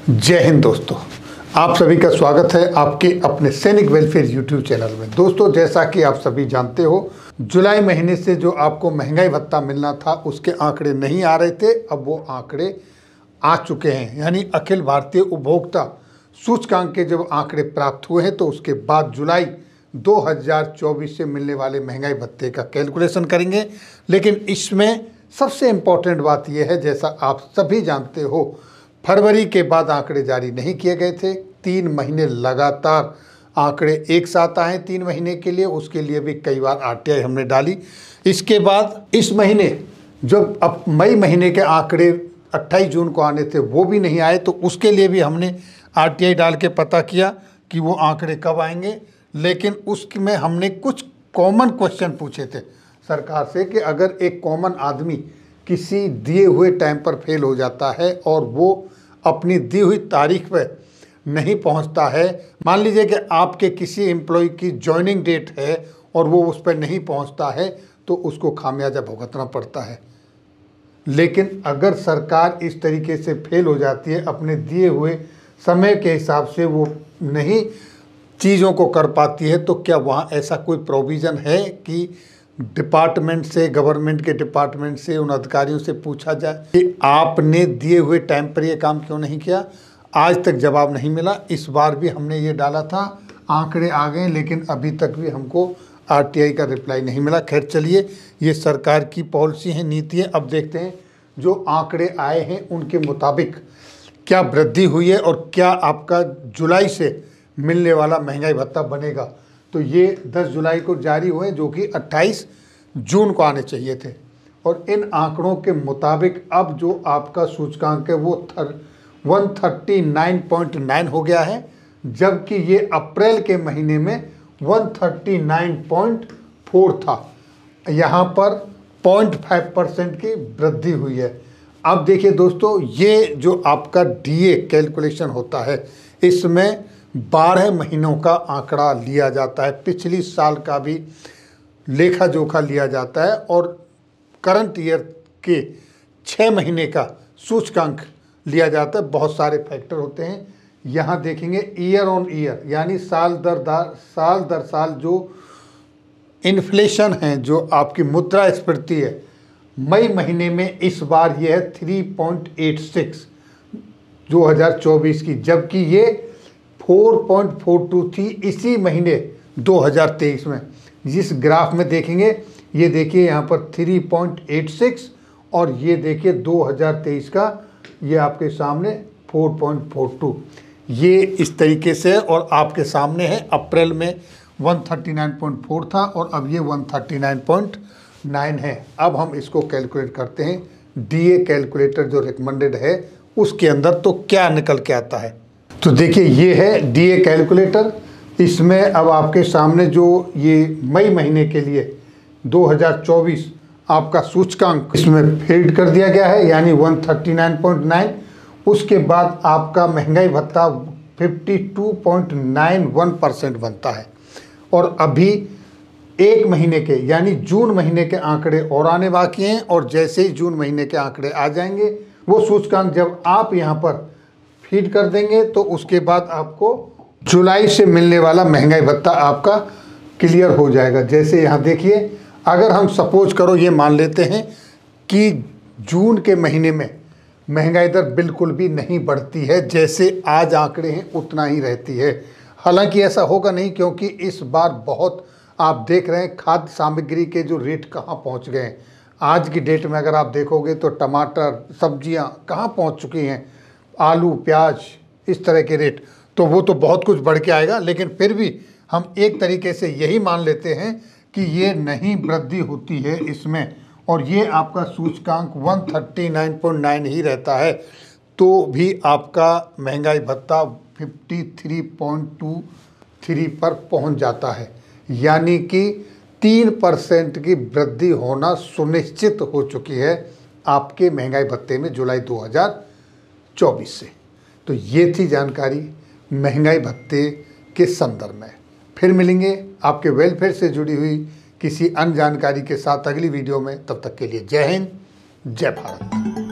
जय हिंद दोस्तों, आप सभी का स्वागत है आपके अपने सैनिक वेलफेयर यूट्यूब चैनल में। दोस्तों, जैसा कि आप सभी जानते हो, जुलाई महीने से जो आपको महंगाई भत्ता मिलना था उसके आंकड़े नहीं आ रहे थे। अब वो आंकड़े आ चुके हैं, यानी अखिल भारतीय उपभोक्ता सूचकांक के जब आंकड़े प्राप्त हुए हैं तो उसके बाद जुलाई 2024 से मिलने वाले महंगाई भत्ते का कैलकुलेशन करेंगे। लेकिन इसमें सबसे इम्पोर्टेंट बात यह है, जैसा आप सभी जानते हो, फरवरी के बाद आंकड़े जारी नहीं किए गए थे। 3 महीने लगातार आंकड़े एक साथ आए 3 महीने के लिए, उसके लिए भी कई बार आरटीआई हमने डाली। इसके बाद इस महीने जब अब मई महीने के आंकड़े 28 जून को आने थे वो भी नहीं आए, तो उसके लिए भी हमने आरटीआई डाल के पता किया कि वो आंकड़े कब आएंगे। लेकिन उसमें हमने कुछ कॉमन क्वेश्चन पूछे थे सरकार से कि अगर एक कॉमन आदमी किसी दिए हुए टाइम पर फेल हो जाता है और वो अपनी दी हुई तारीख पर नहीं पहुंचता है, मान लीजिए कि आपके किसी एम्प्लॉय की जॉइनिंग डेट है और वो उस पर नहीं पहुंचता है, तो उसको खामियाजा भुगतना पड़ता है। लेकिन अगर सरकार इस तरीके से फेल हो जाती है, अपने दिए हुए समय के हिसाब से वो नहीं चीज़ों को कर पाती है, तो क्या वहाँ ऐसा कोई प्रोविज़न है कि डिपार्टमेंट से, गवर्नमेंट के डिपार्टमेंट से, उन अधिकारियों से पूछा जाए कि आपने दिए हुए टाइम पर ये काम क्यों नहीं किया? आज तक जवाब नहीं मिला। इस बार भी हमने ये डाला था, आंकड़े आ गए, लेकिन अभी तक भी हमको आरटीआई का रिप्लाई नहीं मिला। खैर चलिए, ये सरकार की पॉलिसी है, नीति है। अब देखते हैं जो आंकड़े आए हैं उनके मुताबिक क्या वृद्धि हुई है और क्या आपका जुलाई से मिलने वाला महंगाई भत्ता बनेगा। तो ये 10 जुलाई को जारी हुए, जो कि 28 जून को आने चाहिए थे। और इन आंकड़ों के मुताबिक अब जो आपका सूचकांक है वो 139.9 हो गया है, जबकि ये अप्रैल के महीने में 139.4 था। यहाँ पर 0.5% की वृद्धि हुई है। अब देखिए दोस्तों, ये जो आपका डीए कैलकुलेशन होता है, इसमें 12 महीनों का आंकड़ा लिया जाता है, पिछली साल का भी लेखा जोखा लिया जाता है और करंट ईयर के 6 महीने का सूचकांक लिया जाता है। बहुत सारे फैक्टर होते हैं। यहाँ देखेंगे ईयर ऑन ईयर, यानी साल दर साल जो इन्फ्लेशन है, जो आपकी मुद्रास्फीति है, मई महीने में इस बार ये है 3.86 2024 की, जबकि ये 4.42 थी इसी महीने 2023 में। जिस ग्राफ में देखेंगे, ये देखिए यहाँ पर 3.86 और ये देखिए 2023 का ये आपके सामने 4.42। ये इस तरीके से, और आपके सामने है अप्रैल में 139.4 था और अब ये 139.9 है। अब हम इसको कैलकुलेट करते हैं डीए कैलकुलेटर जो रिकमेंडेड है उसके अंदर, तो क्या निकल के आता है। तो देखिए, ये है डीए कैलकुलेटर। इसमें अब आपके सामने जो ये मई महीने के लिए 2024 आपका सूचकांक इसमें फीड कर दिया गया है, यानी 139.9। उसके बाद आपका महंगाई भत्ता 52.91% बनता है। और अभी एक महीने के, यानी जून महीने के आंकड़े और आने बाकी हैं, और जैसे ही जून महीने के आंकड़े आ जाएंगे, वो सूचकांक जब आप यहाँ पर फीड कर देंगे, तो उसके बाद आपको जुलाई से मिलने वाला महंगाई भत्ता आपका क्लियर हो जाएगा। जैसे यहाँ देखिए, अगर हम सपोज करो ये मान लेते हैं कि जून के महीने में महंगाई दर बिल्कुल भी नहीं बढ़ती है, जैसे आज आंकड़े हैं उतना ही रहती है। हालांकि ऐसा होगा नहीं, क्योंकि इस बार बहुत आप देख रहे हैं खाद्य सामग्री के जो रेट कहाँ पहुँच गए हैं। आज की डेट में अगर आप देखोगे तो टमाटर, सब्जियाँ कहाँ पहुँच चुकी हैं, आलू, प्याज, इस तरह के रेट, तो वो तो बहुत कुछ बढ़ के आएगा। लेकिन फिर भी हम एक तरीके से यही मान लेते हैं कि ये नहीं वृद्धि होती है इसमें, और ये आपका सूचकांक 139.9 ही रहता है, तो भी आपका महंगाई भत्ता 53.23 पर पहुंच जाता है। यानी कि 3% की वृद्धि होना सुनिश्चित हो चुकी है आपके महंगाई भत्ते में जुलाई 2024 से। तो ये थी जानकारी महंगाई भत्ते के संदर्भ में। फिर मिलेंगे आपके वेलफेयर से जुड़ी हुई किसी अन्य जानकारी के साथ अगली वीडियो में। तब तक के लिए जय हिंद, जय भारत।